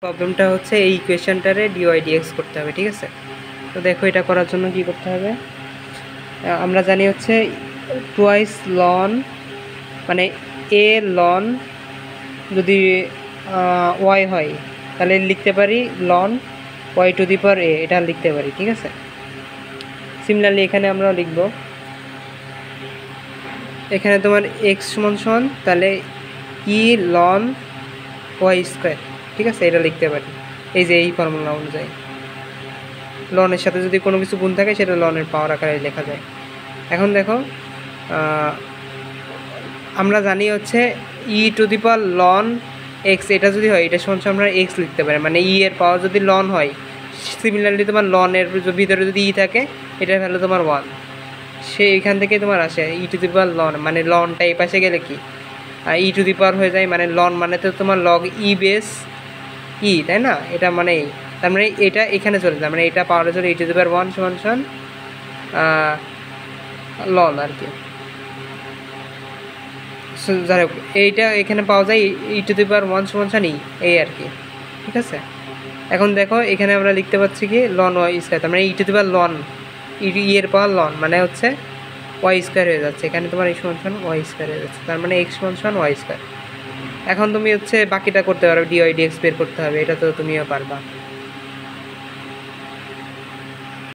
প্রবলেমটা হচ্ছে এই ইকুয়েশনটারে ডিওয়াই ডিএক্স করতে হবে, ঠিক আছে। তো দেখো এটা করার জন্য কি করতে হবে, আমরা জানি হচ্ছে টুয়াইস লন মানে এ লন যদি ওয়াই হয় তাহলে লিখতে পারি লন ওয়াই টু দি পাওয়ার এ, এটা লিখতে পারি, ঠিক আছে। সিমিলারলি এখানে আমরা লিখব এখানে তোমার এক্স সমান সমান তাহলে ই লন ওয়াই স্কোয়ার, ঠিক আছে, এটা লিখতে পারি এই যে এই ফর্মুলা অনুযায়ী। লনের সাথে যদি কোনো কিছু গুণ থাকে সেটা লনের পাওয়ার আকারে লেখা যায়। এখন দেখো আমরা জানি হচ্ছে e to the power ln x, এটা যদি হয় এটা সমান আমরা এক্স লিখতে পারি, মানে ই এর পাওয়ার যদি লন হয়, সিমিলারলি তোমার লনের ভিতরে যদি ই থাকে এটার ভ্যালু তোমার 1, সে এখান থেকে তোমার আসে ই টু দি পাওয়ার লন, মানে লনটা এই পাশে গেলে কি ই টু দি পাওয়ার হয়ে যায়, মানে লন মানে তো তোমার লগ ই বেস ই, তাই না, এটা মানে তার মানে এটা এখানে চলে যায়, মানে এটা পাওয়ার চলে ই টু দি পাওয়ার 1 সমান সমান লন আর কি। যাই হোক এইটা এখানে পাওয়া যায় ই টু দি পাওয়ার 1 সমান সমান এই আর কি, ঠিক আছে। এখন দেখো এখানে আমরা লিখতে পাচ্ছি কি লন ওয়াই স্কোয়ার, তার মানে ই টু দি পাওয়ার লন ই এর পাওয়ার লন মানে হচ্ছে ওয়াই স্কোয়ার হয়ে যাচ্ছে, এখানে তোমার এই সমান সমান ওয়াই স্কোয়ার হয়ে যাচ্ছে, তার মানে এক্স সমান সমান ওয়াই স্কোয়ার। এখন তুমি হচ্ছে বাকিটা করতে পারো, ডিওয়াই ডিএক্স বের করতে হবে, এটা তো তুমিও পারবা।